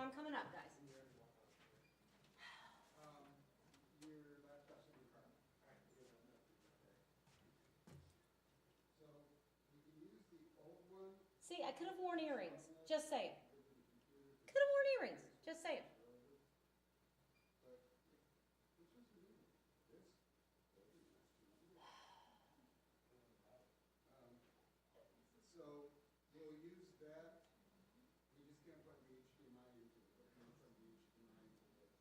time coming up, guys. Your last question will come. So we can use the old one. See, I could have worn earrings. Just saying. Could have worn earrings. Just saying. But which one's the new one? This? So we'll use that. We just can't plug the HDMI into it. But we can plug the HDMI into this.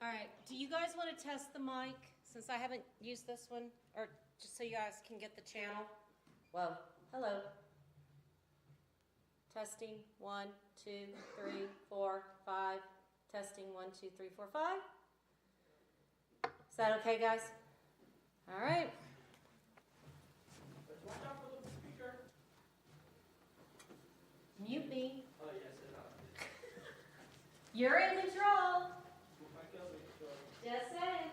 All right. Do you guys want to test the mic since I haven't used this one? Or just so you guys can get the channel? Well, hello. Testing 1, 2, 3, 4, 5. Testing 1, 2, 3, 4, 5. Is that okay, guys? All right. Watch out for the speaker. Mute me. Oh, yes, it is. You're in control. My cousin, Just saying.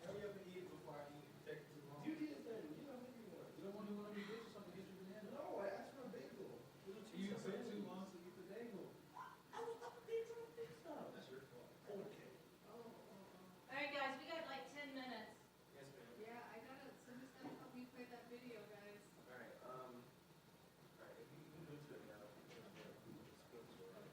Hurry up and eat it before I eat it. Take too long. you did that. You don't make me one. You don't want to let me get you something to get you banana? No, I asked for a bagel. Little cheese. You took too long to eat the bagel. I was about to eat some big stuff. That's your fault. Okay. All right, guys, we got like 10 minutes. Yes, ma'am. Yeah, I gotta, somebody's gotta help me play that video, guys. All right. If you can go to it now. Just go to it.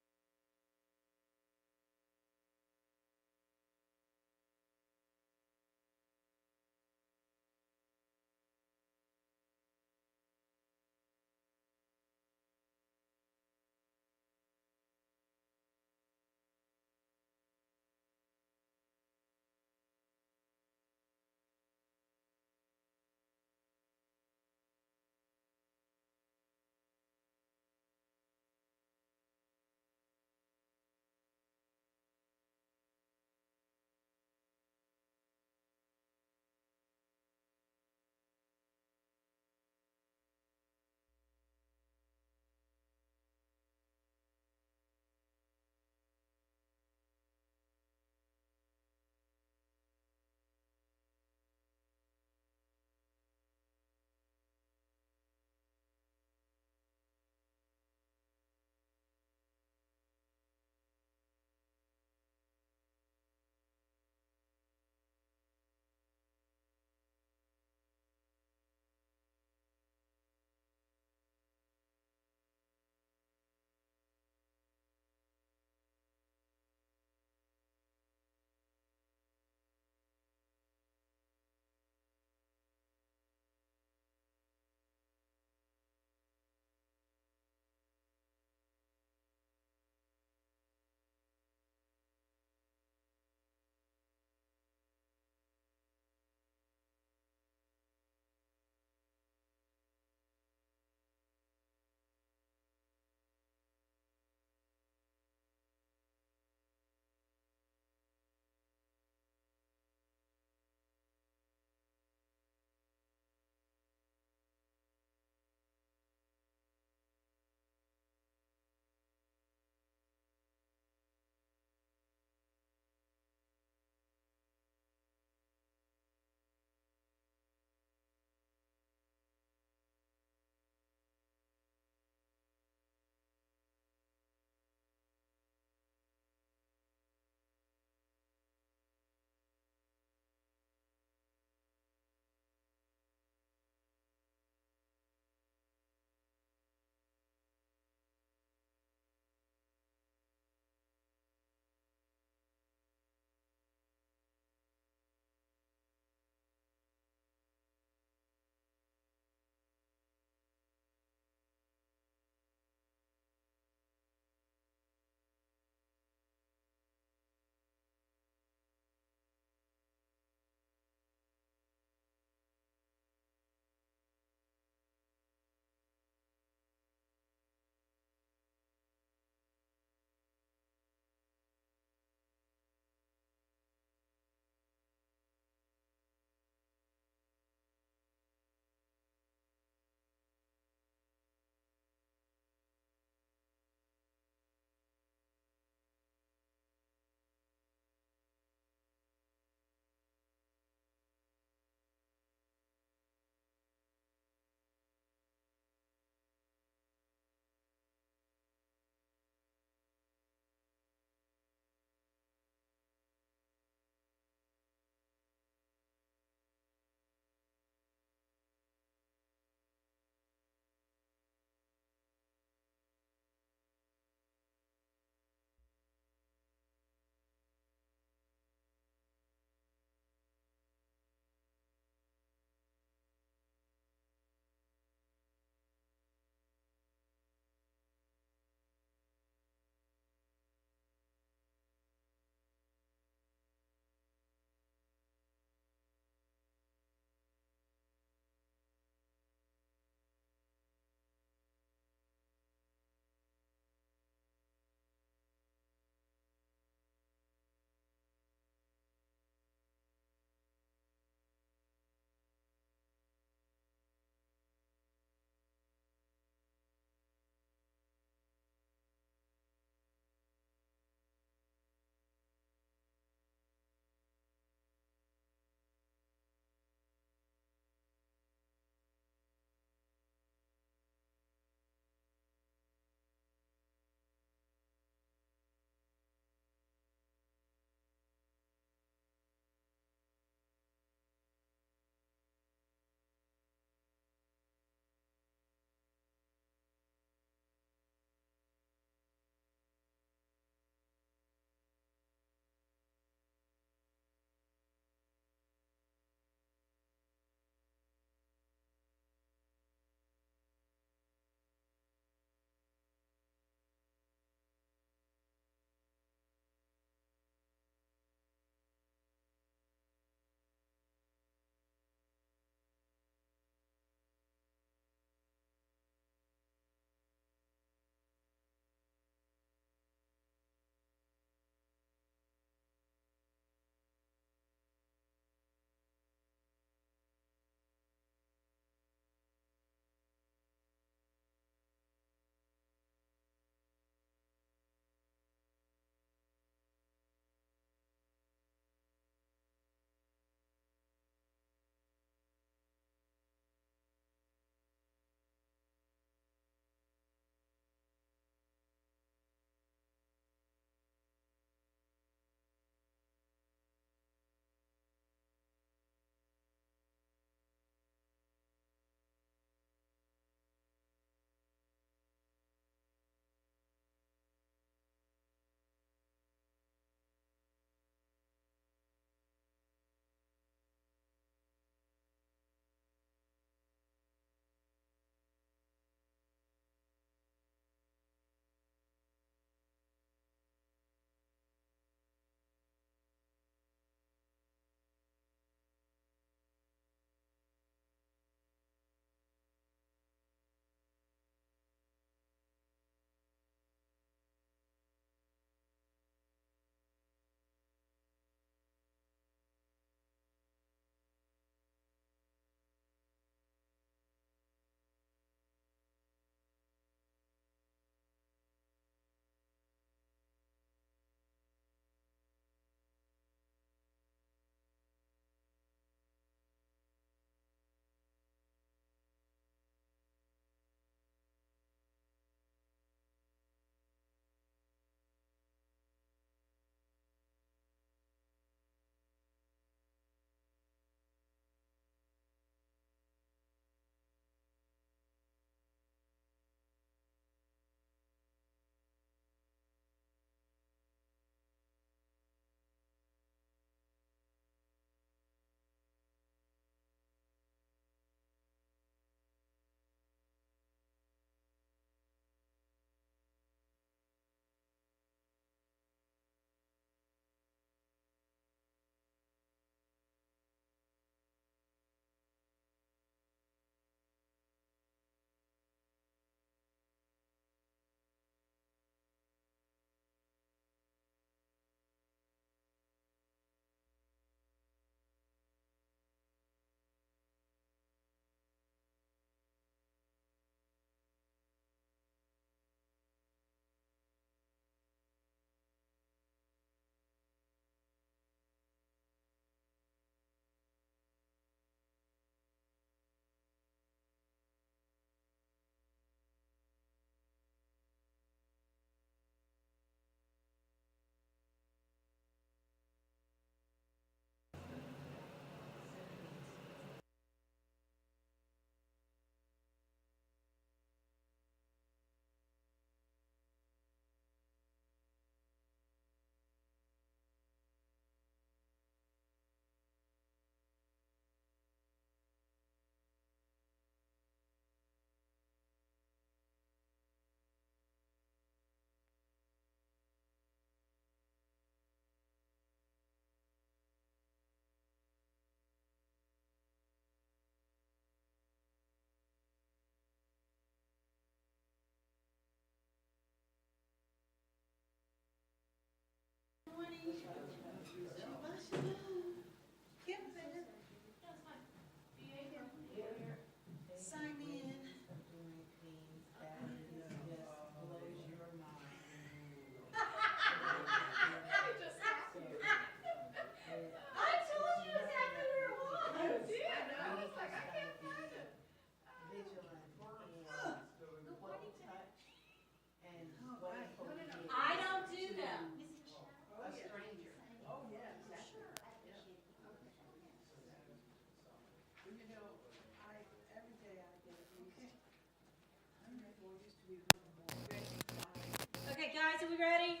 ready?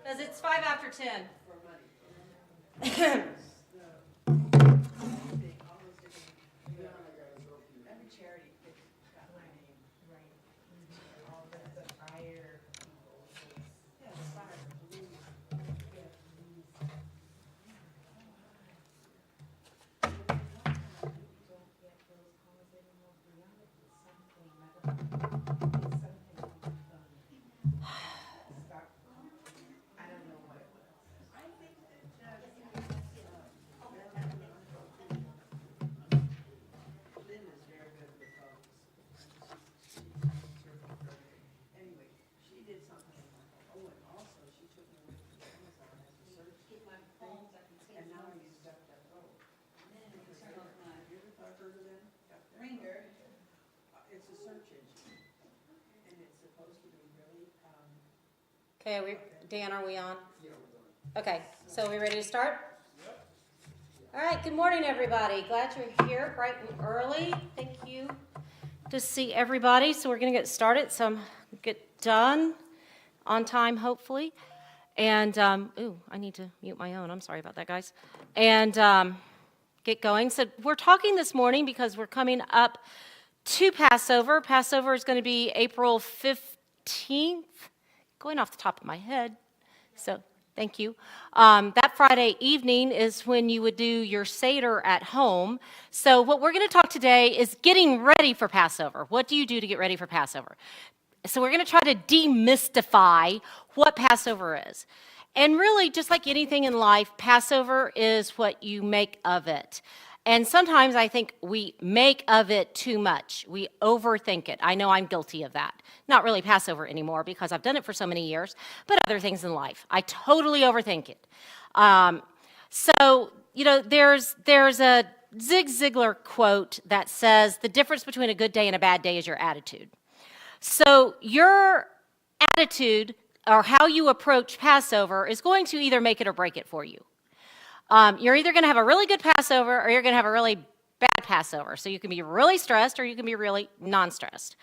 Because it's 5 after 10. Every charity got my name. Right. All the fire people. Yeah, the fire, police. Don't get those calls anymore. Reality is something. Stop. I don't know what it was. I think that Lynn is very good with phones. Anyway, she did something. Oh, and also she took me with to Amazon as a search thing, and now I use DuckDuckGo. You ever heard of them? Ringer. It's a search engine, and it's supposed to be really, Okay, Dan, are we on? Okay, so are we ready to start? All right, good morning, everybody. Glad you're here bright and early. Thank you to see everybody. So we're going to get started. So get done on time, hopefully. And, I need to mute my own. I'm sorry about that, guys. And get going. So we're talking this morning because we're coming up to Passover. Passover is going to be April 15th, going off the top of my head. So thank you. That Friday evening is when you would do your Seder at home. So what we're going to talk today is getting ready for Passover. What do you do to get ready for Passover? So we're going to try to demystify what Passover is. And really, just like anything in life, Passover is what you make of it. And sometimes I think we make of it too much. We overthink it. I know I'm guilty of that. Not really Passover anymore because I've done it for so many years, but other things in life. I totally overthink it. There's a Zig Ziglar quote that says, the difference between a good day and a bad day is your attitude. So your attitude or how you approach Passover is going to either make it or break it for you. You're either going to have a really good Passover or you're going to have a really bad Passover. So you can be really stressed or you can be really non-stressed.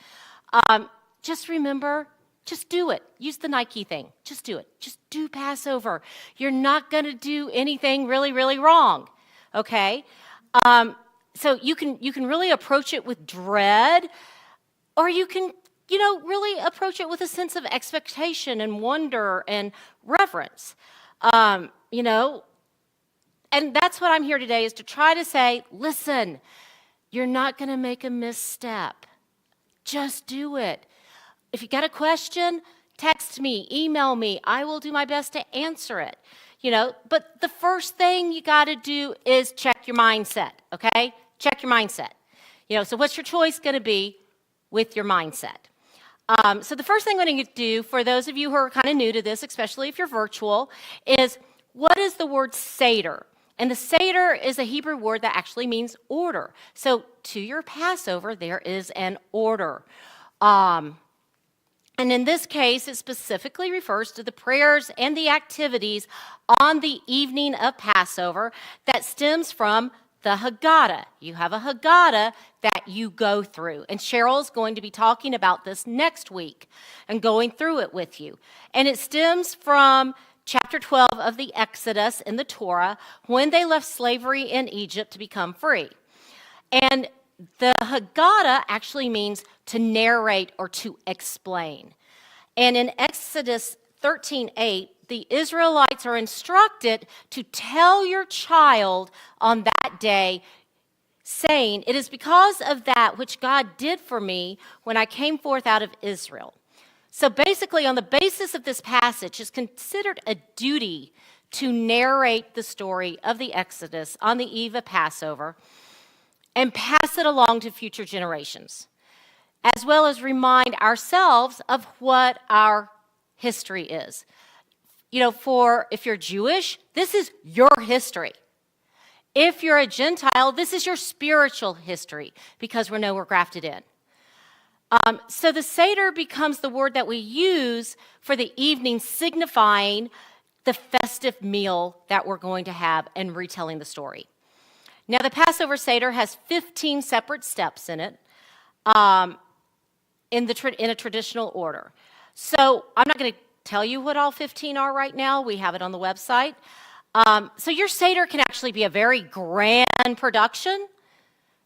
Just remember, just do it. Use the Nike thing. Just do it. Just do Passover. You're not going to do anything really, really wrong, okay? So you can really approach it with dread, or you can, really approach it with a sense of expectation and wonder and reverence, And that's what I'm here today, is to try to say, listen, you're not going to make a misstep. Just do it. If you got a question, text me, email me. I will do my best to answer it. But the first thing you got to do is check your mindset, okay? Check your mindset. So what's your choice going to be with your mindset? So the first thing I'm going to do, for those of you who are kind of new to this, especially if you're virtual, is what is the word Seder? And the Seder is a Hebrew word that actually means order. So to your Passover, there is an order. And in this case, it specifically refers to the prayers and the activities on the evening of Passover that stems from the Haggadah. You have a Haggadah that you go through. And Cheryl's going to be talking about this next week and going through it with you. And it stems from chapter 12 of the Exodus in the Torah, when they left slavery in Egypt to become free. And the Haggadah actually means to narrate or to explain. And in Exodus 13:8, the Israelites are instructed to tell your child on that day, saying, "It is because of that which God did for me when I came forth out of Israel." So basically, on the basis of this passage, it's considered a duty to narrate the story of the Exodus on the eve of Passover and pass it along to future generations, as well as remind ourselves of what our history is. If you're Jewish, this is your history. If you're a Gentile, this is your spiritual history, because we're grafted in. So the Seder becomes the word that we use for the evening, signifying the festive meal that we're going to have and retelling the story. Now, the Passover Seder has 15 separate steps in it, in a traditional order. So I'm not going to tell you what all 15 are right now. We have it on the website. So your Seder can actually be a very grand production,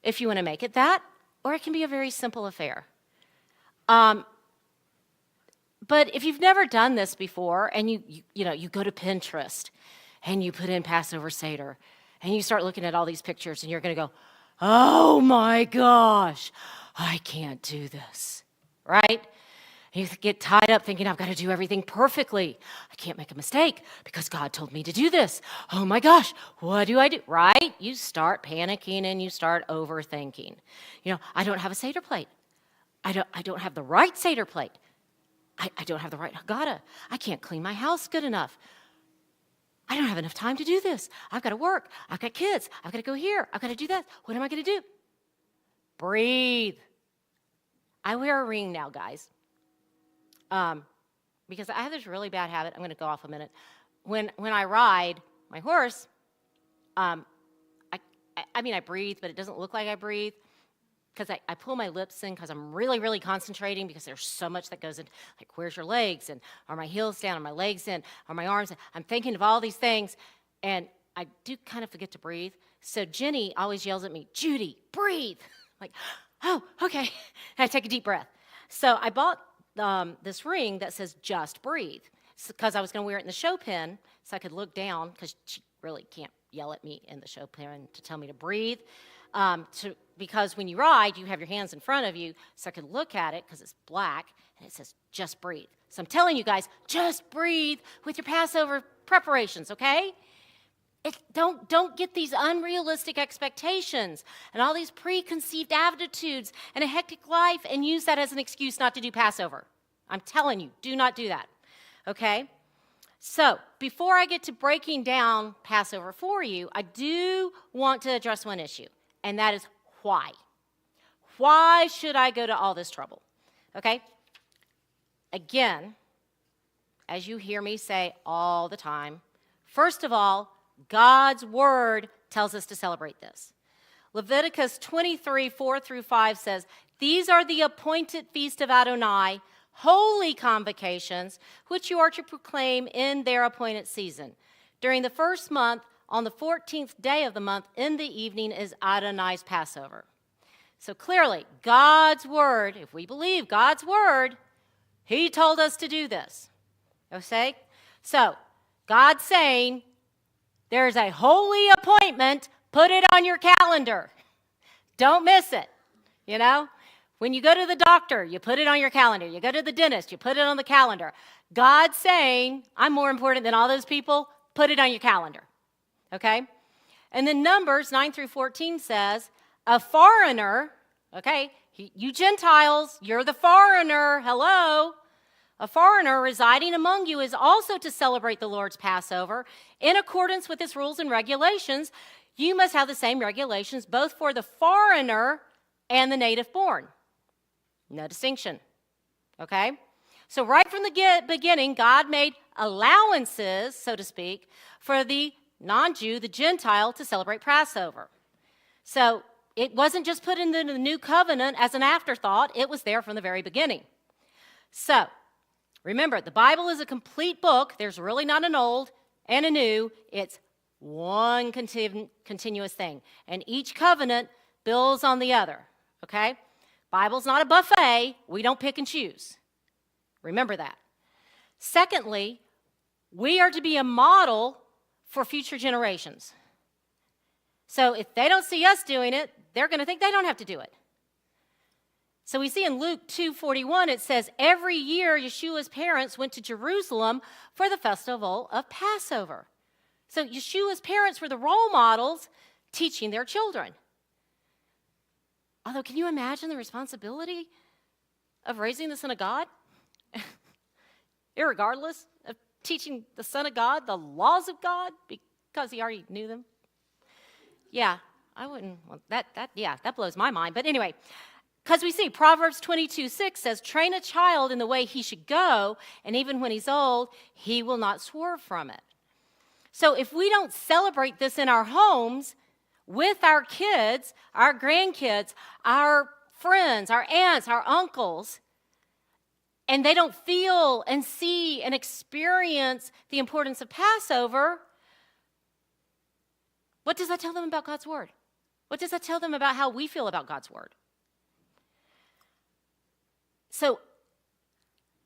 if you want to make it that, or it can be a very simple affair. But if you've never done this before, and you go to Pinterest, and you put in Passover Seder, and you start looking at all these pictures, and you're going to go, oh my gosh, I can't do this, right? You get tied up thinking, I've got to do everything perfectly. I can't make a mistake because God told me to do this. Oh my gosh, what do I do? Right? You start panicking and you start overthinking. I don't have a Seder plate. I don't have the right Seder plate. I don't have the right Haggadah. I can't clean my house good enough. I don't have enough time to do this. I've got to work. I've got kids. I've got to go here. I've got to do that. What am I going to do? Breathe. I wear a ring now, guys. Because I have this really bad habit. I'm going to go off a minute. When I ride my horse, I breathe, but it doesn't look like I breathe because I pull my lips in because I'm really, really concentrating because there's so much that goes in. Like, where's your legs? And are my heels down? Are my legs in? Are my arms in? I'm thinking of all these things, and I do kind of forget to breathe. So Jenny always yells at me, Judy, breathe. Like, oh, okay. And I take a deep breath. So I bought this ring that says just breathe because I was going to wear it in the show pen so I could look down because she really can't yell at me in the show pen to tell me to breathe because when you ride you have your hands in front of you so I could look at it because it's black and it says just breathe. So I'm telling you guys, just breathe with your Passover preparations, okay? Don't get these unrealistic expectations and all these preconceived attitudes and a hectic life and use that as an excuse not to do Passover. I'm telling you, do not do that, okay? So before I get to breaking down Passover for you, I do want to address one issue, and that is why. Why should I go to all this trouble, okay? Again, as you hear me say all the time, first of all, God's word tells us to celebrate this. Leviticus 23, 4-5 says, these are the appointed feast of Adonai, holy convocations, which you are to proclaim in their appointed season. During the first month, on the 14th day of the month, in the evening is Adonai's Passover. So clearly, God's word, if we believe God's word, he told us to do this. Okay? So, God's saying, there's a holy appointment, put it on your calendar. Don't miss it, When you go to the doctor, you put it on your calendar. You go to the dentist, you put it on the calendar. God's saying, I'm more important than all those people, put it on your calendar, okay? And then Numbers 9-14 says, a foreigner, okay, you Gentiles, you're the foreigner, hello. A foreigner residing among you is also to celebrate the Lord's Passover. In accordance with its rules and regulations, you must have the same regulations both for the foreigner and the native born. No distinction, okay? So right from the beginning, God made allowances, so to speak, for the non-Jew, the Gentile, to celebrate Passover. So it wasn't just put into the new covenant as an afterthought. It was there from the very beginning. So remember, the Bible is a complete book. There's really not an old and a new. It's one continuous thing. And each covenant builds on the other, okay? Bible's not a buffet. We don't pick and choose. Remember that. Secondly, we are to be a model for future generations. So if they don't see us doing it, they're going to think they don't have to do it. So we see in Luke 2:41, it says, every year Yeshua's parents went to Jerusalem for the festival of Passover. So Yeshua's parents were the role models teaching their children. Although, can you imagine the responsibility of raising the Son of God? Irregardless of teaching the Son of God the laws of God because he already knew them? Yeah, I wouldn't want that. That blows my mind. But anyway, because we see Proverbs 22:6 says, train a child in the way he should go, and even when he's old, he will not swerve from it. So if we don't celebrate this in our homes with our kids, our grandkids, our friends, our aunts, our uncles, and they don't feel and see and experience the importance of Passover, what does that tell them about God's word? What does that tell them about how we feel about God's word? So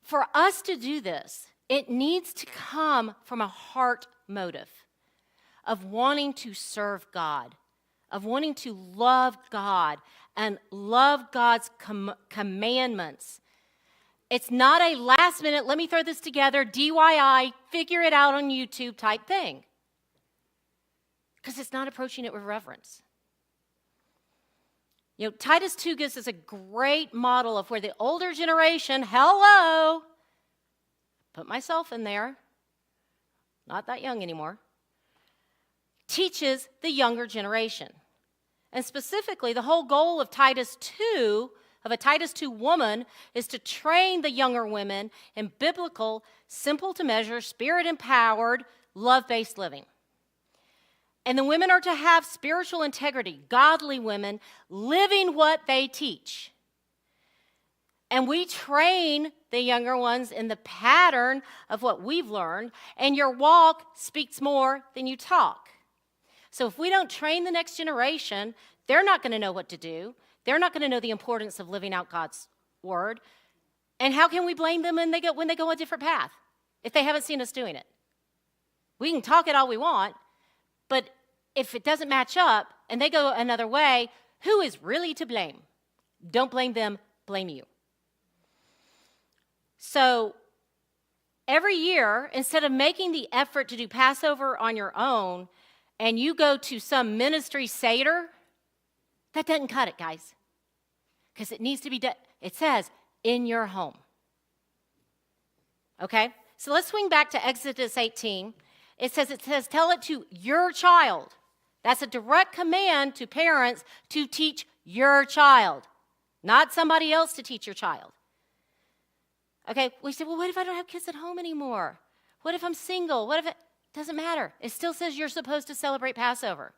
for us to do this, it needs to come from a heart motive of wanting to serve God, of wanting to love God and love God's commandments. It's not a last minute, let me throw this together, DIY, figure it out on YouTube type thing. Because it's not approaching it with reverence. You know, Titus 2 gives us a great model of where the older generation, hello, put myself in there, not that young anymore, teaches the younger generation. And specifically, the whole goal of Titus 2, of a Titus 2 woman, is to train the younger women in biblical, simple to measure, spirit-empowered, love-based living. And the women are to have spiritual integrity, godly women, living what they teach. And we train the younger ones in the pattern of what we've learned, and your walk speaks more than you talk. So if we don't train the next generation, they're not going to know what to do. They're not going to know the importance of living out God's word. And how can we blame them when they go a different path if they haven't seen us doing it? We can talk it all we want, but if it doesn't match up and they go another way, who is really to blame? Don't blame them, blame you. So every year, instead of making the effort to do Passover on your own, and you go to some ministry Seder, that doesn't cut it, guys. Because it needs to be done, it says, in your home. Okay? So let's swing back to Exodus 18. It says, tell it to your child. That's a direct command to parents to teach your child, not somebody else to teach your child. Okay, we say, well, what if I don't have kids at home anymore? What if I'm single? What if it doesn't matter? It still says you're supposed to celebrate Passover.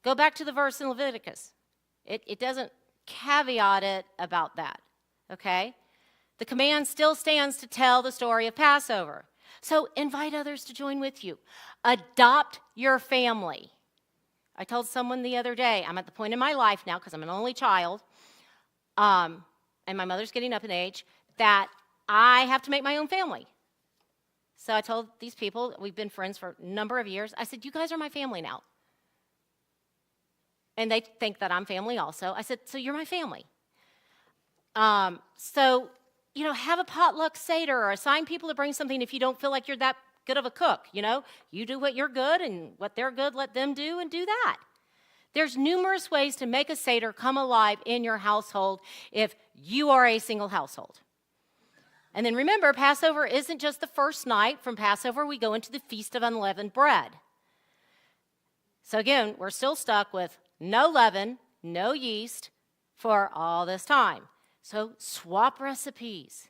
Go back to the verse in Leviticus. It doesn't caveat it about that, okay? The command still stands to tell the story of Passover. So invite others to join with you. Adopt your family. I told someone the other day, I'm at the point in my life now, because I'm an only child, and my mother's getting up in age, that I have to make my own family. So I told these people, we've been friends for a number of years, I said, you guys are my family now. And they think that I'm family also. I said, so you're my family. So, you know, have a potluck Seder or assign people to bring something if you don't feel like you're that good of a cook, you know. You do what you're good, and what they're good, let them do, and do that. There's numerous ways to make a Seder come alive in your household if you are a single household. And then remember, Passover isn't just the first night. From Passover, we go into the Feast of Unleavened Bread. So again, we're still stuck with no leaven, no yeast for all this time. So swap recipes.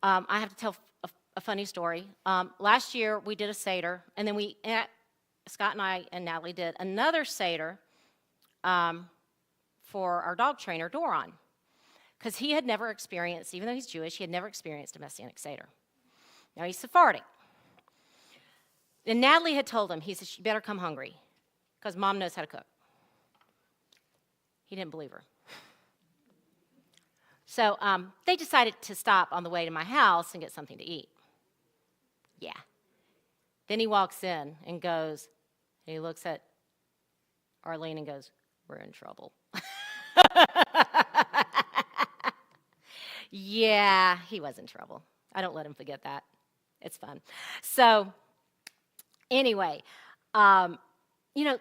I have to tell a funny story. Last year, we did a Seder, and then Scott and I and Natalie did another Seder for our dog trainer, Doron, because he had never experienced, even though he's Jewish, he had never experienced a Messianic Seder. Now, he's Sephardic. And Natalie had told him, he said, you better come hungry, because Mom knows how to cook. He didn't believe her. So they decided to stop on the way to my house and get something to eat. Yeah. Then he walks in and goes, and he looks at Arlene and goes, we're in trouble. Yeah, he was in trouble. I don't let him forget that. It's fun. So anyway, you know,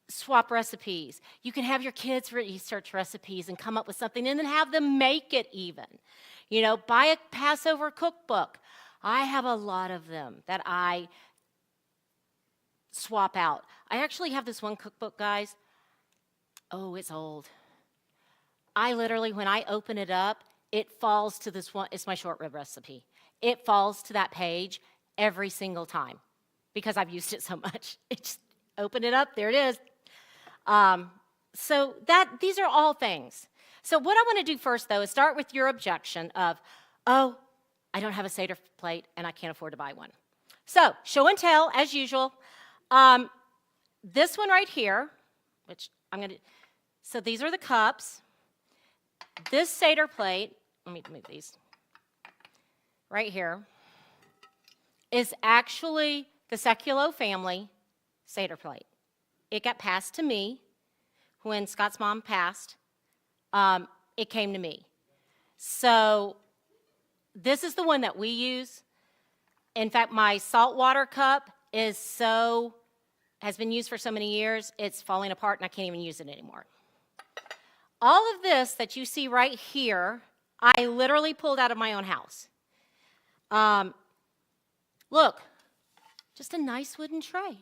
swap recipes. You can have your kids research recipes and come up with something and then have them make it even. You know, buy a Passover cookbook. I have a lot of them that I swap out. I actually have this one cookbook, guys. Oh, it's old. I literally, when I open it up, it falls to this one. It's my short rib recipe. It falls to that page every single time because I've used it so much. It's open it up, there it is. So these are all things. So what I want to do first, though, is start with your objection of, oh, I don't have a Seder plate and I can't afford to buy one. So show and tell, as usual. This one right here, which I'm going to, so these are the cups. This Seder plate, let me move these, right here, is actually the Sekulow family Seder plate. It got passed to me when Scott's mom passed. It came to me. So this is the one that we use. In fact, my saltwater cup has been used for so many years, it's falling apart and I can't even use it anymore. All of this that you see right here, I literally pulled out of my own house. Look, just a nice wooden tray.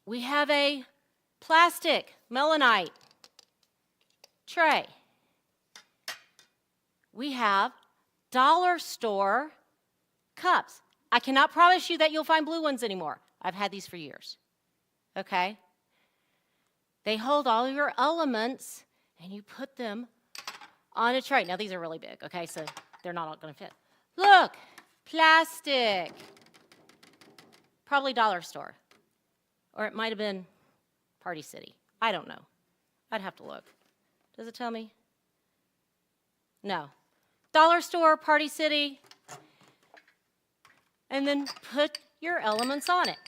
We have a plastic melanite tray. We have dollar store cups. I cannot promise you that you'll find blue ones anymore. I've had these for years. Okay? They hold all your elements and you put them on a tray. Now these are really big, okay? So they're not all going to fit. Look, plastic. Probably dollar store. Or it might have been Party City. I don't know. I'd have to look. Does it tell me? No. Dollar store, Party City, and then put your elements on it.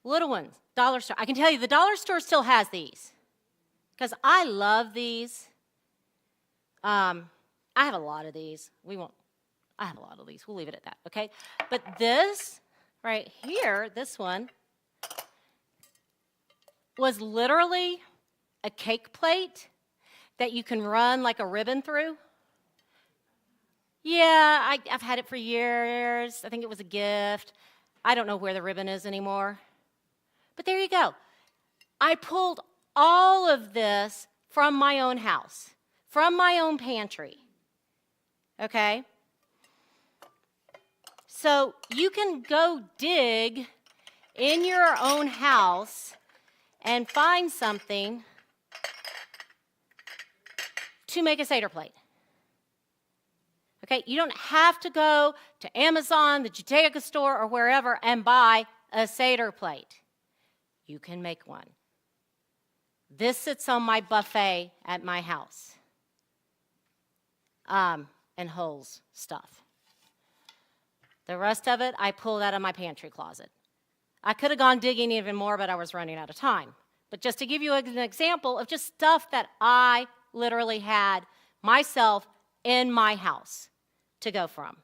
Little ones, dollar store. I can tell you the dollar store still has these because I love these. I have a lot of these. I have a lot of these. We'll leave it at that, okay? But this right here, this one, was literally a cake plate that you can run like a ribbon through. Yeah, I've had it for years. I think it was a gift. I don't know where the ribbon is anymore. But there you go. I pulled all of this from my own house, from my own pantry. Okay? So you can go dig in your own house and find something to make a Seder plate. Okay, you don't have to go to Amazon, the Judaica store, or wherever and buy a Seder plate. You can make one. This sits on my buffet at my house and holds stuff. The rest of it, I pulled out of my pantry closet. I could have gone digging even more, but I was running out of time. But just to give you an example of just stuff that I literally had myself in my house to go from.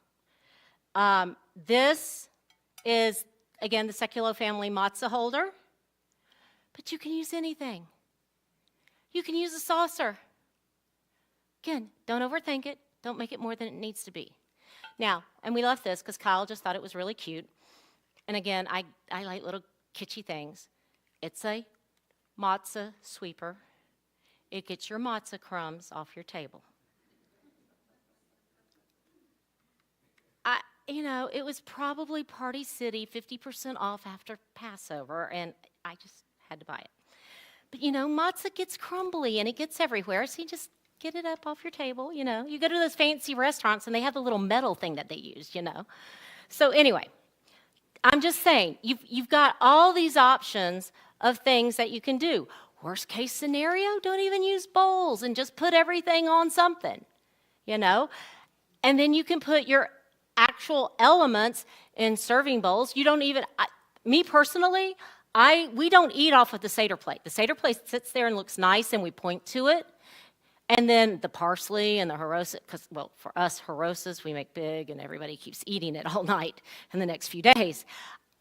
This is, again, the Sekulow family matzah holder, but you can use anything. You can use a saucer. Again, don't overthink it. Don't make it more than it needs to be. Now, and we left this because Kyle just thought it was really cute. And again, I like little kitschy things. It's a matzah sweeper. It gets your matzah crumbs off your table. It was probably Party City, 50% off after Passover, and I just had to buy it. But, matzah gets crumbly, and it gets everywhere, so you just get it up off your table, You go to those fancy restaurants, and they have the little metal thing that they use, So anyway, I'm just saying, you've got all these options of things that you can do. Worst case scenario, don't even use bowls and just put everything on something, And then you can put your actual elements in serving bowls. You don't even, me personally, we don't eat off of the Seder plate. The Seder plate sits there and looks nice and we point to it. And then the parsley and the harosa, because, for us, harosas, we make big and everybody keeps eating it all night in the next few days.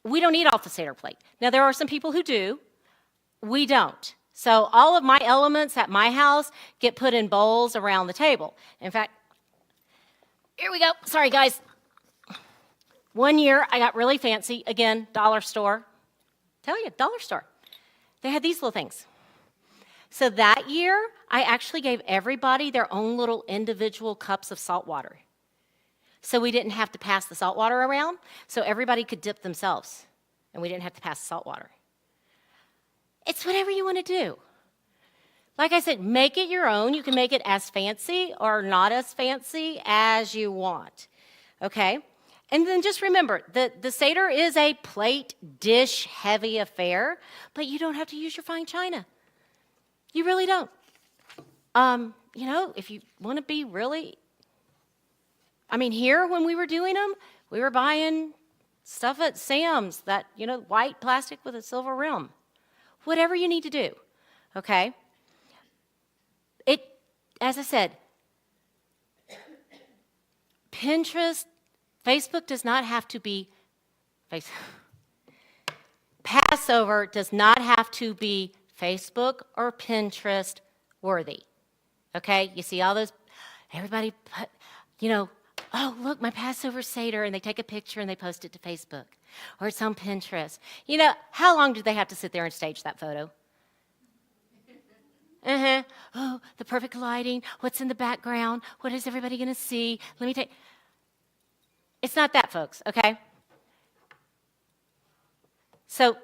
We don't eat off the Seder plate. Now, there are some people who do. We don't. So all of my elements at my house get put in bowls around the table. In fact, here we go. Sorry, guys. One year, I got really fancy. Again, dollar store. Tell you, dollar store. They had these little things. So that year, I actually gave everybody their own little individual cups of salt water. So we didn't have to pass the salt water around, so everybody could dip themselves, and we didn't have to pass the salt water. It's whatever you want to do. Like I said, make it your own. You can make it as fancy or not as fancy as you want, okay? And then just remember, the Seder is a plate, dish, heavy affair, but you don't have to use your fine china. You really don't. If you want to be really, here when we were doing them, we were buying stuff at Sam's, that, white plastic with a silver rim. Whatever you need to do, okay? As I said, Pinterest, Facebook does not have to be, Passover does not have to be Facebook or Pinterest worthy, okay? You see all those, everybody put, oh, look, my Passover Seder, and they take a picture and they post it to Facebook, or it's on Pinterest. How long do they have to sit there and stage that photo? Oh, the perfect lighting. What's in the background? What is everybody going to see? Let me take. It's not that, folks, okay? So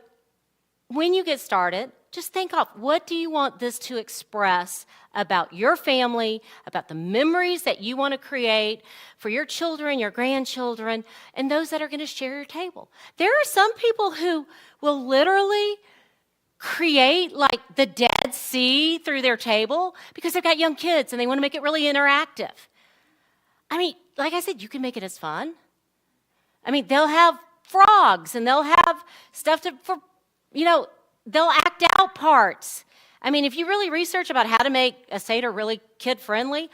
when you get started, just think of what do you want this to express about your family, about the memories that you want to create for your children, your grandchildren, and those that are going to share your table. There are some people who will literally create like the Dead Sea through their table because they've got young kids and they want to make it really interactive. Like I said, you can make it as fun. They'll have frogs and they'll have stuff they'll act out parts. If you really research about how to make a Seder really kid-friendly,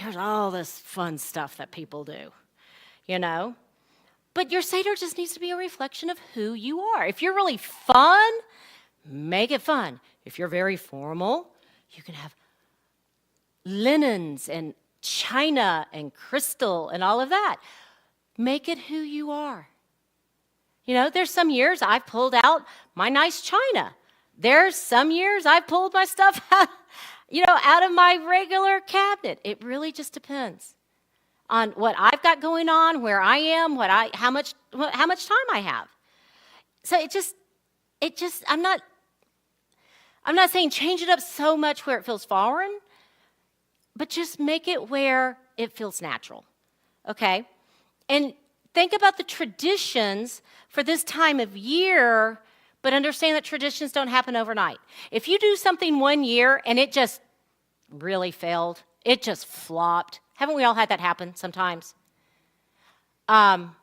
there's all this fun stuff that people do, But your Seder just needs to be a reflection of who you are. If you're really fun, make it fun. If you're very formal, you can have linens and china and crystal and all of that. Make it who you are. There's some years I've pulled out my nice china. There's some years I've pulled my stuff out of my regular cabinet. It really just depends on what I've got going on, where I am, how much time I have. So I'm not saying change it up so much where it feels foreign, but just make it where it feels natural, okay? And think about the traditions for this time of year, but understand that traditions don't happen overnight. If you do something one year and it just really failed, it just flopped. Haven't we all had that happen sometimes? Don't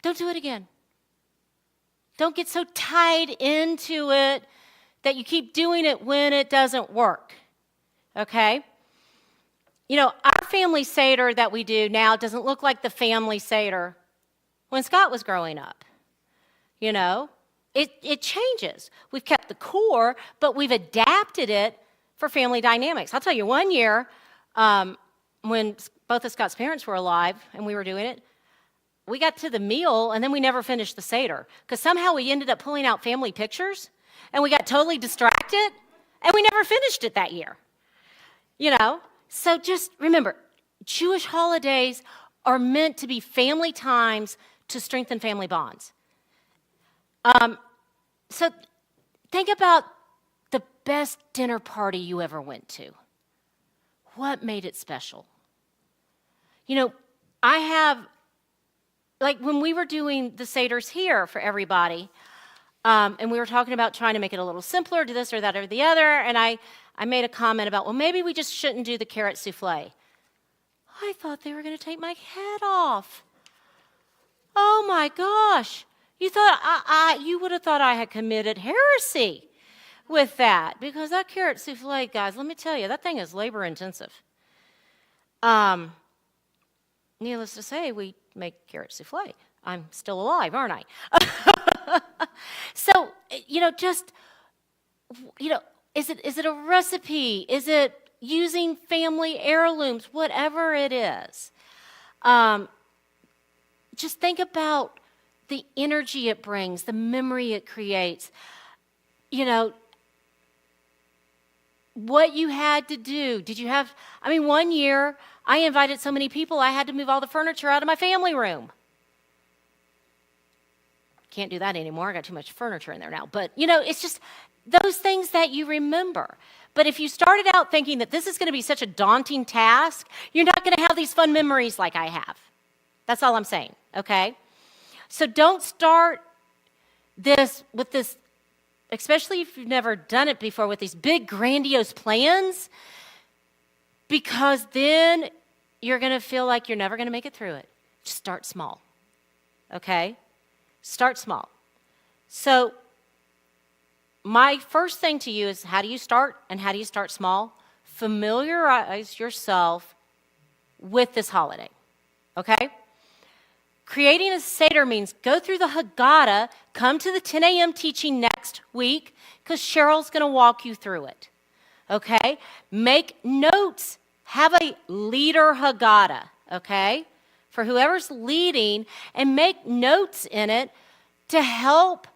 do it again. Don't get so tied into it that you keep doing it when it doesn't work, okay? Our family Seder that we do now doesn't look like the family Seder when Scott was growing up, It changes. We've kept the core, but we've adapted it for family dynamics. I'll tell you, one year, when both of Scott's parents were alive and we were doing it, we got to the meal and then we never finished the Seder because somehow we ended up pulling out family pictures and we got totally distracted and we never finished it that year. So just remember, Jewish holidays are meant to be family times to strengthen family bonds. So think about the best dinner party you ever went to. What made it special? I have, when we were doing the Seders here for everybody, and we were talking about trying to make it a little simpler, do this or that or the other, and I made a comment about, well, maybe we just shouldn't do the carrot souffle. I thought they were going to take my head off. Oh my gosh. You would have thought I had committed heresy with that, because that carrot souffle, guys, let me tell you, that thing is labor intensive. Needless to say, we make carrot souffle. I'm still alive, aren't I? So, is it a recipe? Is it using family heirlooms? Whatever it is. Just think about the energy it brings, the memory it creates. What you had to do. Did you have, one year I invited so many people I had to move all the furniture out of my family room. Can't do that anymore. I got too much furniture in there now. But, it's just those things that you remember. But if you started out thinking that this is going to be such a daunting task, you're not going to have these fun memories like I have. That's all I'm saying, okay? So don't start this with this, especially if you've never done it before, with these big grandiose plans, because then you're going to feel like you're never going to make it through it. Just start small, okay? Start small. So my first thing to you is, how do you start and how do you start small? Familiarize yourself with this holiday, okay? Creating a Seder means go through the Haggadah, come to the 10 a.m. teaching next week, because Cheryl's going to walk you through it, okay? Make notes. Have a leader Haggadah, okay, for whoever's leading, and make notes in it to help.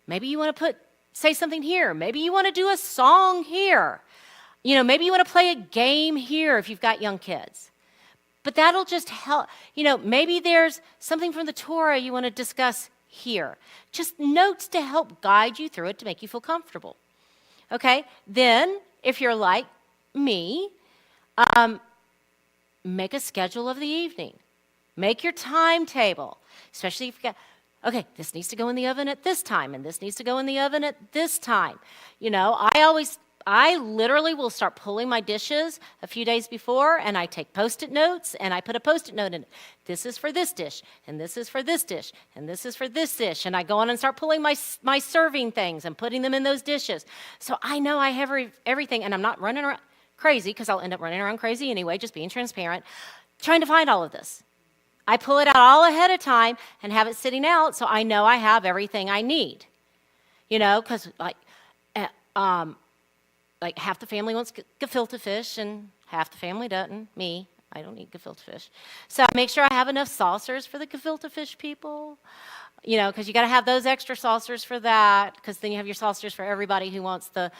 Maybe you want to say something here. Maybe you want to do a song here. Maybe you want to play a game here if you've got young kids. But that'll just help. Maybe there's something from the Torah you want to discuss here. Just notes to help guide you through it to make you feel comfortable. Okay? Then, if you're like me, make a schedule of the evening. Make your timetable, especially if you got, okay, this needs to go in the oven at this time, and this needs to go in the oven at this time. I literally will start pulling my dishes a few days before, and I take Post-it notes, and I put a Post-it note in it. This is for this dish, and this is for this dish, and this is for this dish. And I go on and start pulling my serving things and putting them in those dishes. So I know I have everything, and I'm not running around crazy, because I'll end up running around crazy anyway, just being transparent, trying to find all of this. I pull it out all ahead of time and have it sitting out so I know I have everything I need. Because like half the family wants gefilte fish and half the family doesn't. Me, I don't eat gefilte fish. So I make sure I have enough saucers for the gefilte fish people, because you got to have those extra saucers for that, because then you have your saucers for everybody who wants the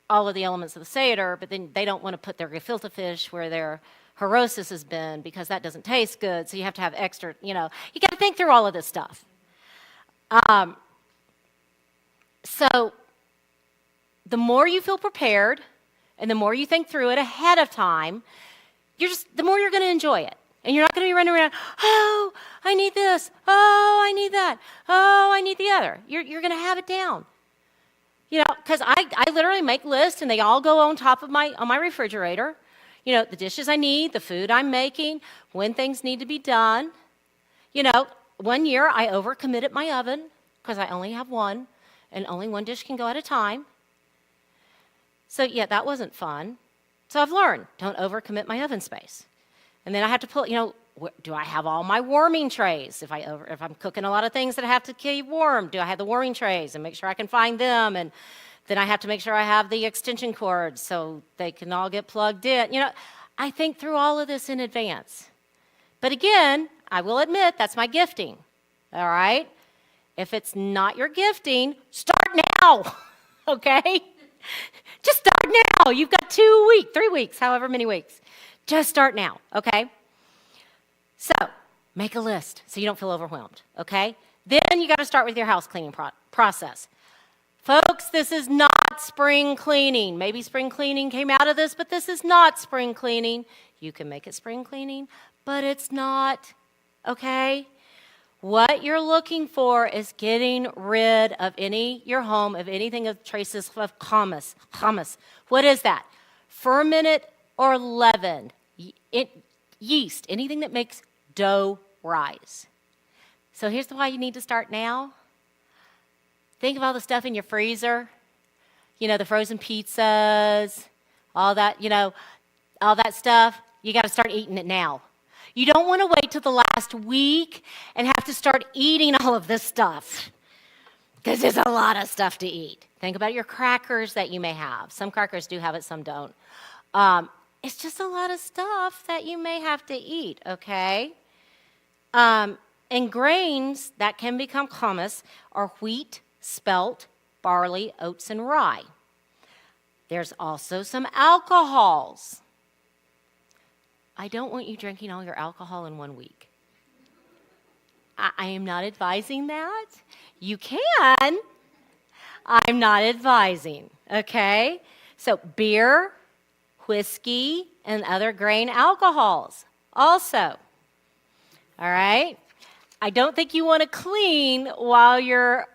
all of the elements of the Seder, but then they don't want to put their gefilte fish where their harosis has been, because that doesn't taste good, so you have to have extra, you got to think through all of this stuff. So the more you feel prepared and the more you think through it ahead of time, the more you're going to enjoy it. And you're not going to be running around, oh, I need this, oh, I need that, oh, I need the other. You're going to have it down. Because I literally make lists, and they all go on top of on my refrigerator. The dishes I need, the food I'm making, when things need to be done. One year I overcommitted my oven because I only have one, and only one dish can go at a time. So yeah, that wasn't fun. So I've learned, don't overcommit my oven space. And then I have to pull, do I have all my warming trays? If I'm cooking a lot of things that I have to keep warm, do I have the warming trays and make sure I can find them? And then I have to make sure I have the extension cords so they can all get plugged in. I think through all of this in advance. But again, I will admit that's my gifting, all right? If it's not your gifting, start now, okay? Just start now. You've got 2 weeks, 3 weeks, however many weeks. Just start now, okay? So make a list so you don't feel overwhelmed, okay? Then you got to start with your house cleaning process. Folks, this is not spring cleaning. Maybe spring cleaning came out of this, but this is not spring cleaning. You can make it spring cleaning, but it's not, okay? What you're looking for is getting rid of your home of anything of traces of hummus. What is that? Fermented or leavened. Yeast, anything that makes dough rise. So here's why you need to start now. Think of all the stuff in your freezer, the frozen pizzas, all that, all that stuff. You got to start eating it now. You don't want to wait till the last week and have to start eating all of this stuff, because there's a lot of stuff to eat. Think about your crackers that you may have. Some crackers do have it, some don't. It's just a lot of stuff that you may have to eat, okay? And grains that can become hummus are wheat, spelt, barley, oats, and rye. There's also some alcohols. I don't want you drinking all your alcohol in 1 week. I am not advising that. You can. I'm not advising, okay? So beer, whiskey, and other grain alcohols also. All right? I don't think you want to clean while you're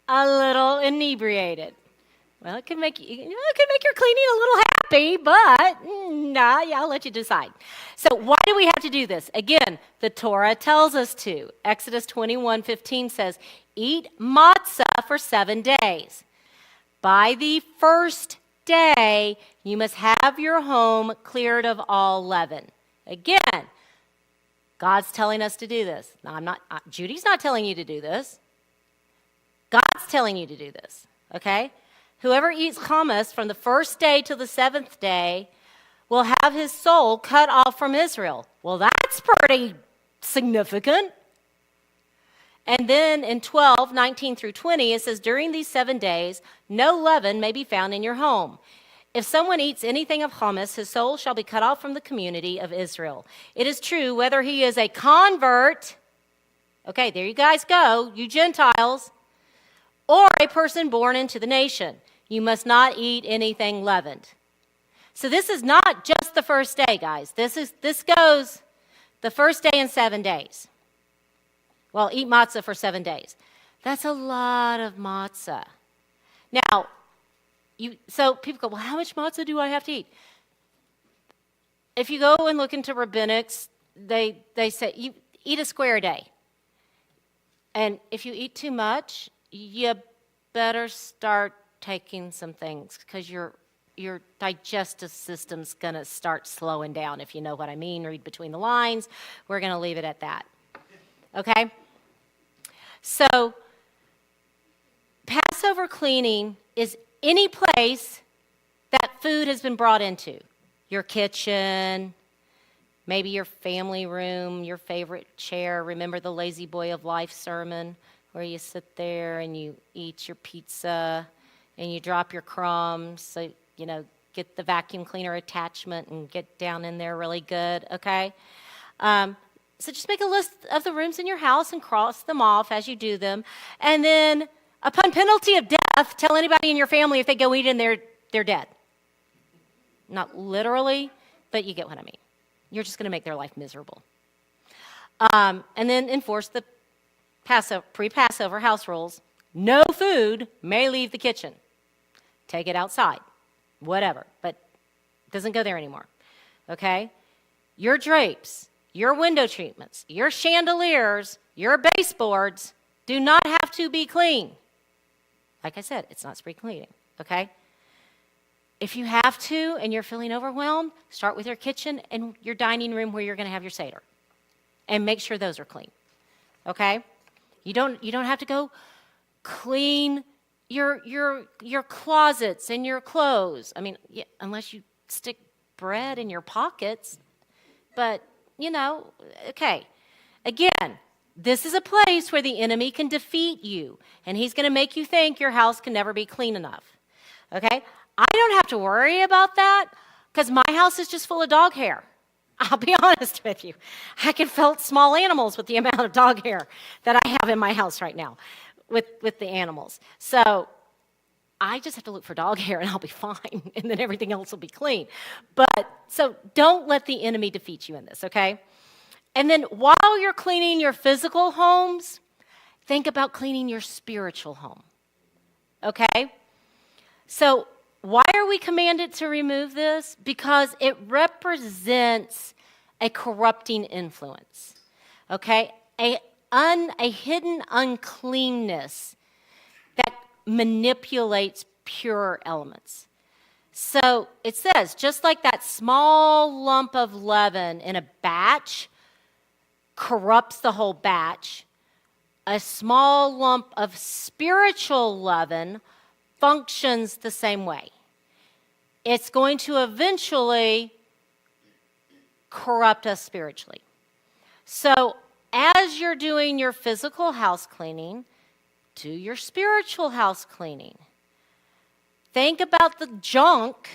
a little inebriated. Well, it can make your cleaning a little happy, but I'll let you decide. So why do we have to do this? Again, the Torah tells us to. Exodus 21:15 says, "Eat matzah for 7 days. By the first day, you must have your home cleared of all leaven." Again, God's telling us to do this. Now, Judy's not telling you to do this. God's telling you to do this, okay? Whoever eats hummus from the first day to the 7th day will have his soul cut off from Israel. Well, that's pretty significant. And then in 12:19 through 20, it says, "During these 7 days, no leaven may be found in your home. If someone eats anything of hummus, his soul shall be cut off from the community of Israel. It is true, whether he is a convert," okay, there you guys go, you Gentiles, "or a person born into the nation. You must not eat anything leavened." So this is not just the first day, guys. This goes the first day and 7 days. Well, eat matzah for 7 days. That's a lot of matzah. Now, so people go, well, how much matzah do I have to eat? If you go and look into rabbinics, they say you eat a square a day. And if you eat too much, you better start taking some things because your digestive system's going to start slowing down, if you know what I mean. Read between the lines. We're going to leave it at that. Okay? So, Passover cleaning is any place that food has been brought into. Your kitchen, maybe your family room, your favorite chair. Remember the Lazy Boy of Life sermon where you sit there and you eat your pizza and you drop your crumbs. So, get the vacuum cleaner attachment and get down in there really good, okay? So just make a list of the rooms in your house and cross them off as you do them. And then, upon penalty of death, tell anybody in your family if they go eat in there, they're dead. Not literally, but you get what I mean. You're just going to make their life miserable. And then enforce the pre-Passover house rules. No food may leave the kitchen. Take it outside. Whatever. But it doesn't go there anymore. Okay? Your drapes, your window treatments, your chandeliers, your baseboards do not have to be clean. Like I said, it's not spring cleaning, okay? If you have to and you're feeling overwhelmed, start with your kitchen and your dining room where you're going to have your Seder. And make sure those are clean, okay? You don't have to go clean your closets and your clothes. I mean, unless you stick bread in your pockets. But, okay. Again, this is a place where the enemy can defeat you, and he's going to make you think your house can never be clean enough. Okay? I don't have to worry about that because my house is just full of dog hair. I'll be honest with you. I can felt small animals with the amount of dog hair that I have in my house right now with the animals. So I just have to look for dog hair and I'll be fine, and then everything else will be clean. But so don't let the enemy defeat you in this, okay? And then while you're cleaning your physical homes, think about cleaning your spiritual home, okay? So why are we commanded to remove this? Because it represents a corrupting influence, okay? A hidden uncleanness that manipulates pure elements. So it says, just like that small lump of leaven in a batch corrupts the whole batch, a small lump of spiritual leaven functions the same way. It's going to eventually corrupt us spiritually. So as you're doing your physical house cleaning, do your spiritual house cleaning. Think about the junk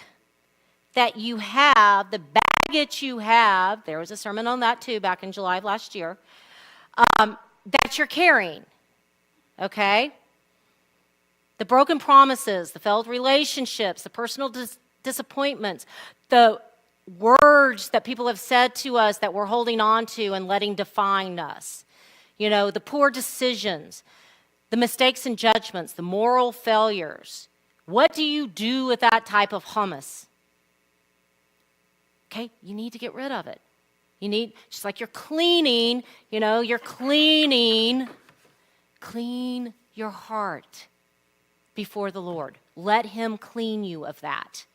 that you have, the baggage you have. There was a sermon on that too back in July of last year. that you're carrying, okay? The broken promises, the failed relationships, the personal disappointments, the words that people have said to us that we're holding on to and letting define us. You know, the poor decisions, the mistakes and judgments, the moral failures. What do you do with that type of hummus? Okay, you need to get rid of it. You need, just like you're cleaning, you know, you're clean your heart before the Lord. Let him clean you of that,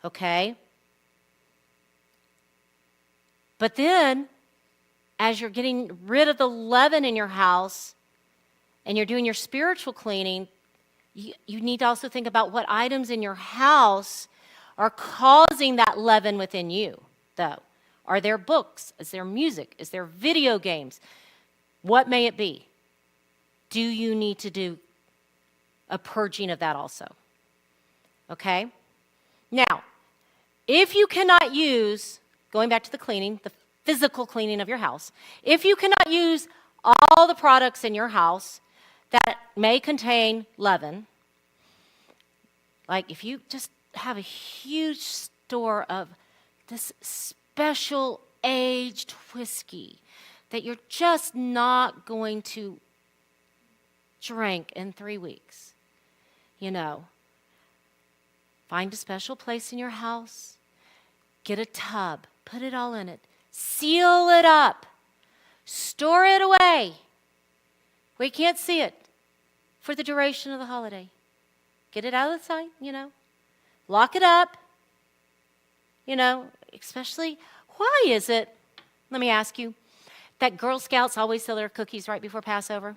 okay? But then, as you're getting rid of the leaven in your house and you're doing your spiritual cleaning, you need to also think about what items in your house are causing that leaven within you, though. Are there books? Is there music? Is there video games? What may it be? Do you need to do a purging of that also? Okay? Now, if you cannot use, going back to the cleaning, the physical cleaning of your house, if you cannot use all the products in your house that may contain leaven, like if you just have a huge store of this special aged whiskey that you're just not going to drink in 3 weeks, you know, find a special place in your house, get a tub, put it all in it, seal it up, store it away where you can't see it for the duration of the holiday. Get it out of the sight, you know. Lock it up, you know, especially, why is it, let me ask you, that Girl Scouts always sell their cookies right before Passover?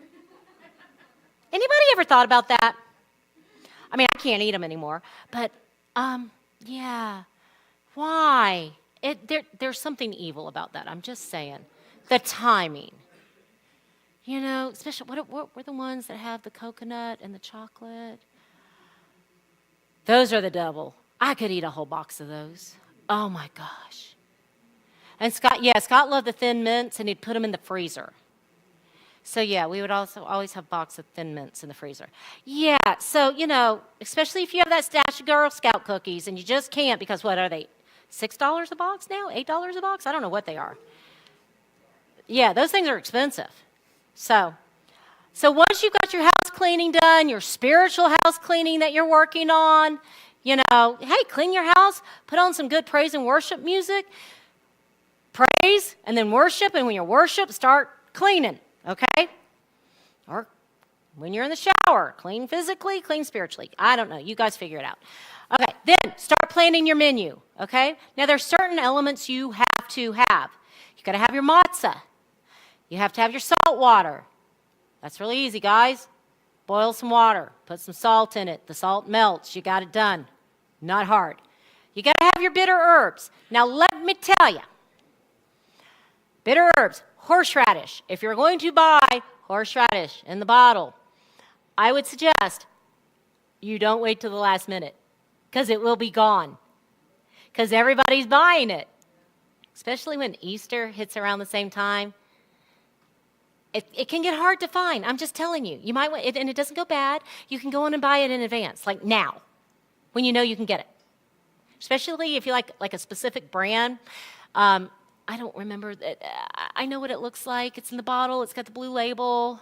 Anybody ever thought about that? I mean, I can't eat them anymore, but, yeah, why? There's something evil about that, I'm just saying. The timing. You know, especially, what were the ones that have the coconut and the chocolate? Those are the devil. I could eat a whole box of those. Oh my gosh. And Scott loved the Thin Mints, and he'd put them in the freezer. So yeah, we would also always have a box of Thin Mints in the freezer. Yeah, so, you know, especially if you have that stash of Girl Scout cookies and you just can't, because what are they, $6 a box now? $8 a box? I don't know what they are. Yeah, those things are expensive. So once you've got your house cleaning done, your spiritual house cleaning that you're working on, you know, hey, clean your house, put on some good praise and worship music, praise and then worship, and when you worship, start cleaning, okay? Or when you're in the shower, clean physically, clean spiritually. I don't know. You guys figure it out. Okay, then start planning your menu, okay? Now, there's certain elements you have to have. You got to have your matzah. You have to have your salt water. That's really easy, guys. Boil some water. Put some salt in it. The salt melts. You got it done. Not hard. You got to have your bitter herbs. Now, let me tell you. Bitter herbs, horseradish. If you're going to buy horseradish in the bottle, I would suggest you don't wait till the last minute, because it will be gone. Because everybody's buying it. Especially when Easter hits around the same time. It can get hard to find. I'm just telling you. You might want it, and it doesn't go bad. You can go in and buy it in advance, like now, when you know you can get it. Especially if you like a specific brand. I don't remember. I know what it looks like. It's in the bottle. It's got the blue label.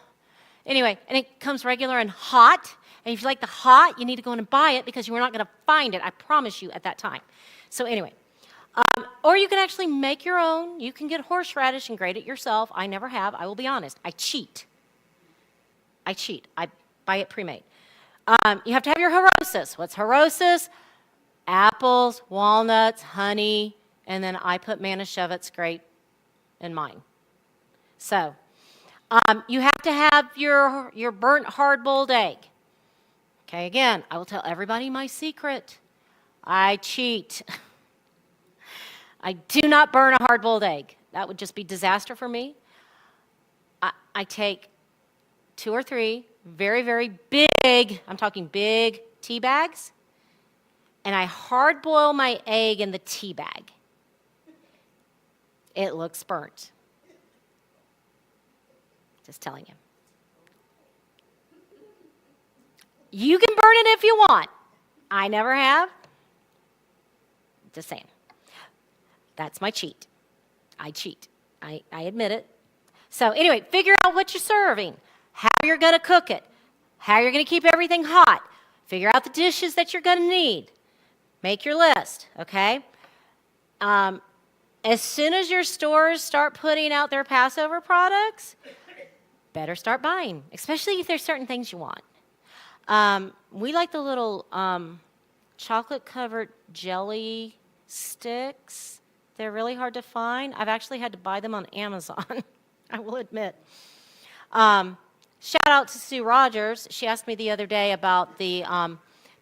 Anyway, and it comes regular and hot. And if you like the hot, you need to go in and buy it, because you're not going to find it, I promise you, at that time. So anyway. Or you can actually make your own. You can get horseradish and grate it yourself. I never have. I will be honest. I cheat. I buy it pre-made. You have to have your harosis. What's harosis? Apples, walnuts, honey, and then I put Manischewitz grape in mine. So you have to have your burnt hard-boiled egg. Okay, again, I will tell everybody my secret. I cheat. I do not burn a hard-boiled egg. That would just be disaster for me. I take 2 or 3 very, very big, I'm talking big tea bags, and I hard-boil my egg in the tea bag. It looks burnt. Just telling you. You can burn it if you want. I never have. Just saying. That's my cheat. I cheat. I admit it. So anyway, figure out what you're serving, how you're going to cook it, how you're going to keep everything hot. Figure out the dishes that you're going to need. Make your list, okay? As soon as your stores start putting out their Passover products, better start buying, especially if there's certain things you want. We like the little chocolate-covered jelly sticks. They're really hard to find. I've actually had to buy them on Amazon, I will admit. Shout out to Sue Rogers. She asked me the other day about the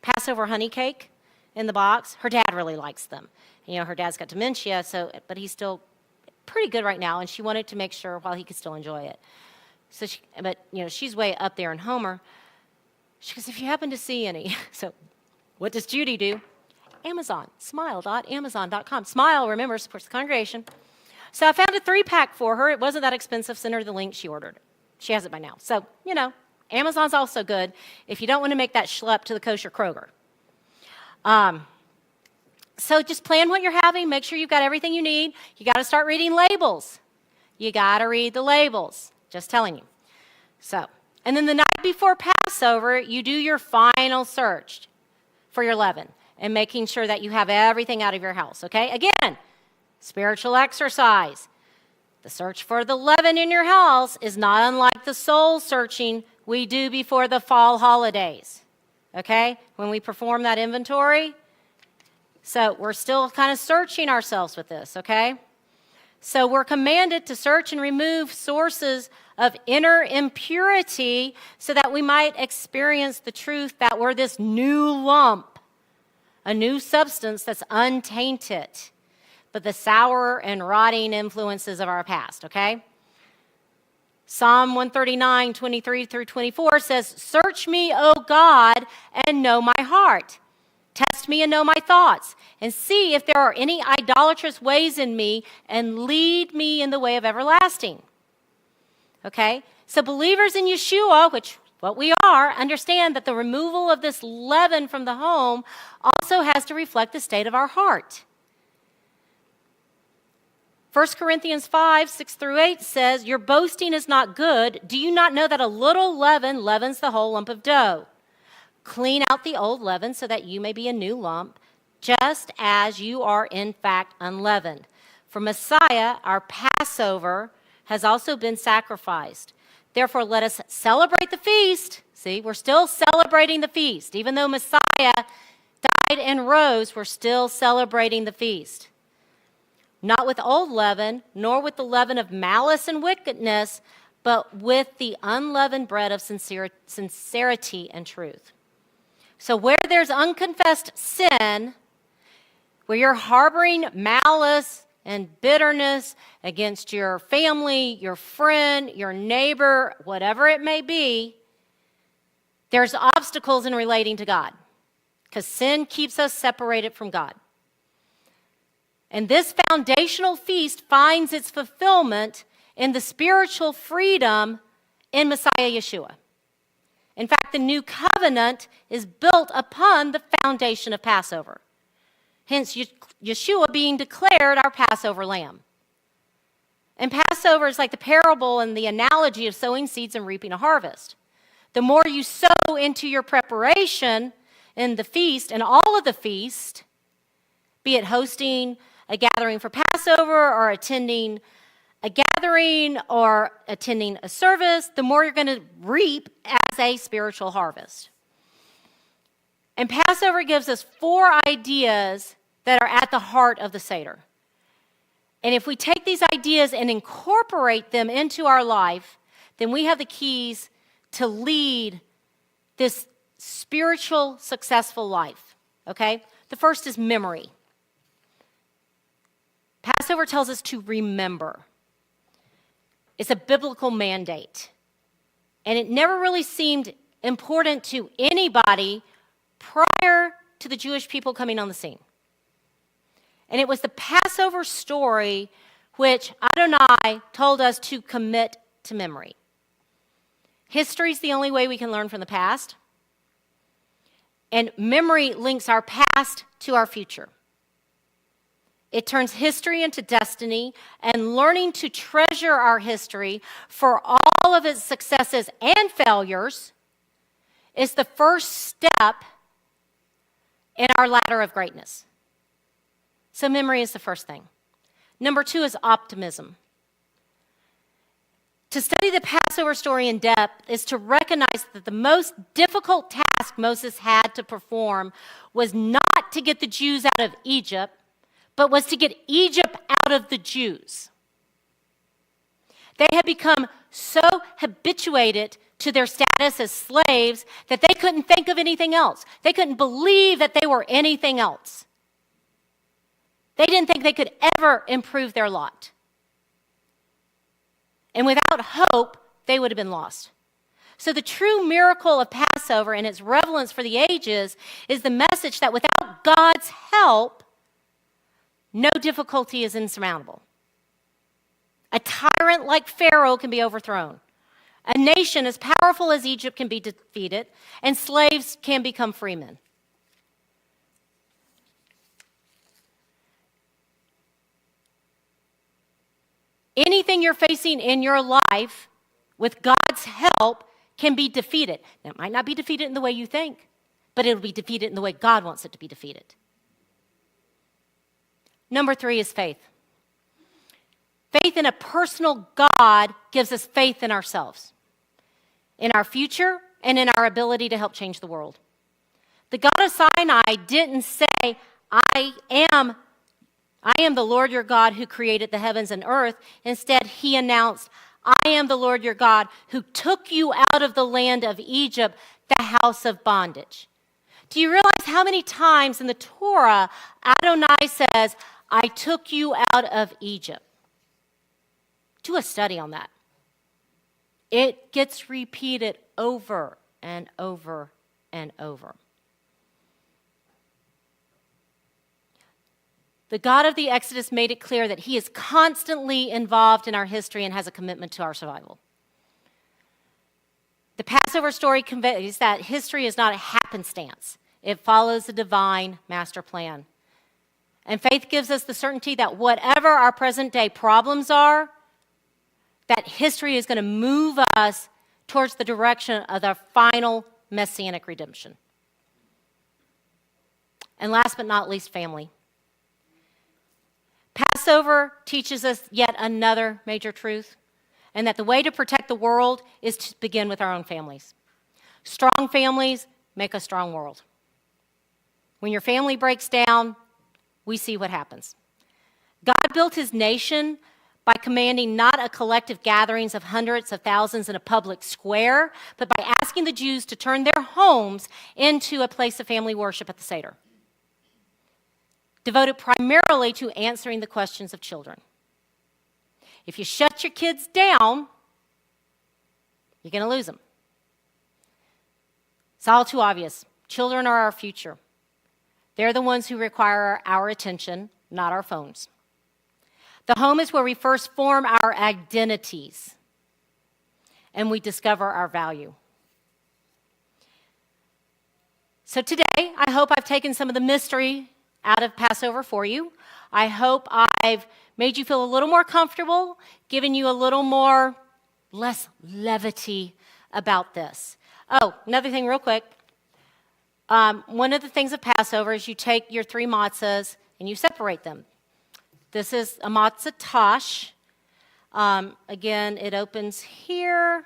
Passover honey cake in the box. Her dad really likes them. You know, her dad's got dementia, but he's still pretty good right now, and she wanted to make sure while he could still enjoy it. So, she's way up there in Homer. She goes, if you happen to see any. So what does Judy do? Amazon, smile.amazon.com. Smile, remember, supports the congregation. So I found a 3-pack for her. It wasn't that expensive. Sent her the link. She ordered it. She has it by now. So, Amazon's also good if you don't want to make that schlep to the kosher Kroger. So just plan what you're having. Make sure you've got everything you need. You got to start reading labels. You got to read the labels. Just telling you. So, and then the night before Passover, you do your final search for your leaven and making sure that you have everything out of your house, okay? Again, spiritual exercise. The search for the leaven in your house is not unlike the soul searching we do before the fall holidays, okay? When we perform that inventory. So we're still kind of searching ourselves with this, okay? So we're commanded to search and remove sources of inner impurity so that we might experience the truth that we're this new lump, a new substance that's untainted, but the sour and rotting influences of our past, okay? Psalm 139, 23 through 24 says, search me, O God, and know my heart. Test me and know my thoughts, and see if there are any idolatrous ways in me, and lead me in the way of everlasting. Okay? So believers in Yeshua, which what we are, understand that the removal of this leaven from the home also has to reflect the state of our heart. 1 Corinthians 5, 6 through 8 says, your boasting is not good. Do you not know that a little leaven leavens the whole lump of dough? Clean out the old leaven so that you may be a new lump, just as you are in fact unleavened. For Messiah, our Passover, has also been sacrificed. Therefore, let us celebrate the feast. See, we're still celebrating the feast. Even though Messiah died and rose, we're still celebrating the feast. Not with old leaven, nor with the leaven of malice and wickedness, but with the unleavened bread of sincerity and truth. So where there's unconfessed sin, where you're harboring malice and bitterness against your family, your friend, your neighbor, whatever it may be, there's obstacles in relating to God, because sin keeps us separated from God. And this foundational feast finds its fulfillment in the spiritual freedom in Messiah Yeshua. In fact, the new covenant is built upon the foundation of Passover. Hence, Yeshua being declared our Passover lamb. And Passover is like the parable and the analogy of sowing seeds and reaping a harvest. The more you sow into your preparation in the feast and all of the feast, be it hosting a gathering for Passover or attending a gathering or attending a service, the more you're going to reap as a spiritual harvest. And Passover gives us 4 ideas that are at the heart of the Seder. And if we take these ideas and incorporate them into our life, then we have the keys to lead this spiritual, successful life. Okay? The first is memory. Passover tells us to remember. It's a biblical mandate. And it never really seemed important to anybody prior to the Jewish people coming on the scene. And it was the Passover story which Adonai told us to commit to memory. History is the only way we can learn from the past. And memory links our past to our future. It turns history into destiny, and learning to treasure our history for all of its successes and failures is the first step in our ladder of greatness. So memory is the first thing. Number 2 is optimism. To study the Passover story in depth is to recognize that the most difficult task Moses had to perform was not to get the Jews out of Egypt, but was to get Egypt out of the Jews. They had become so habituated to their status as slaves that they couldn't think of anything else. They couldn't believe that they were anything else. They didn't think they could ever improve their lot. And without hope, they would have been lost. So the true miracle of Passover and its relevance for the ages is the message that without God's help, no difficulty is insurmountable. A tyrant like Pharaoh can be overthrown. A nation as powerful as Egypt can be defeated, and slaves can become freemen. Anything you're facing in your life with God's help can be defeated. Now, it might not be defeated in the way you think, but it'll be defeated in the way God wants it to be defeated. Number 3 is faith. Faith in a personal God gives us faith in ourselves, in our future, and in our ability to help change the world. The God of Sinai didn't say, I am the Lord your God who created the heavens and earth. Instead, he announced, I am the Lord your God who took you out of the land of Egypt, the house of bondage. Do you realize how many times in the Torah Adonai says, I took you out of Egypt? Do a study on that. It gets repeated over and over and over. The God of the Exodus made it clear that he is constantly involved in our history and has a commitment to our survival. The Passover story conveys that history is not a happenstance. It follows a divine master plan. And faith gives us the certainty that whatever our present day problems are, that history is going to move us towards the direction of our final messianic redemption. And last but not least, family. Passover teaches us yet another major truth, and that the way to protect the world is to begin with our own families. Strong families make a strong world. When your family breaks down, we see what happens. God built his nation by commanding not a collective gatherings of hundreds of thousands in a public square, but by asking the Jews to turn their homes into a place of family worship at the Seder, devoted primarily to answering the questions of children. If you shut your kids down, you're going to lose them. It's all too obvious. Children are our future. They're the ones who require our attention, not our phones. The home is where we first form our identities and we discover our value. So today, I hope I've taken some of the mystery out of Passover for you. I hope I've made you feel a little more comfortable, given you a little more, less levity about this. Oh, another thing real quick. One of the things of Passover is you take your 3 matzahs and you separate them. This is a matzah tash. Again, it opens here,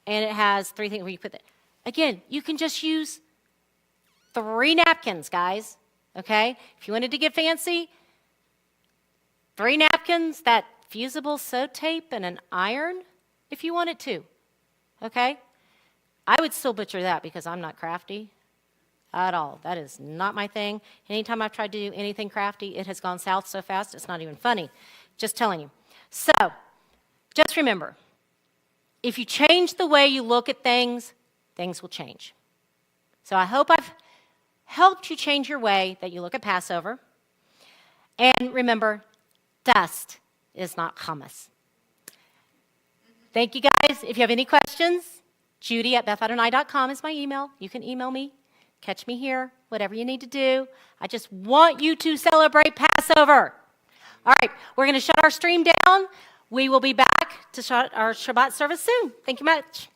and it has 3 things where you put it. Again, you can just use 3 napkins, guys, okay? If you wanted to get fancy, 3 napkins, that fusible sew tape, and an iron, if you wanted to, okay? I would still butcher that because I'm not crafty at all. That is not my thing. Anytime I've tried to do anything crafty, it has gone south so fast, it's not even funny. Just telling you. So, just remember, if you change the way you look at things, things will change. So I hope I've helped you change your way that you look at Passover. And remember, dust is not hummus. Thank you, guys. If you have any questions, Judy@BethAdonai.com is my email. You can email me, catch me here, whatever you need to do. I just want you to celebrate Passover. All right, we're going to shut our stream down. We will be back to shut our Shabbat service soon. Thank you much.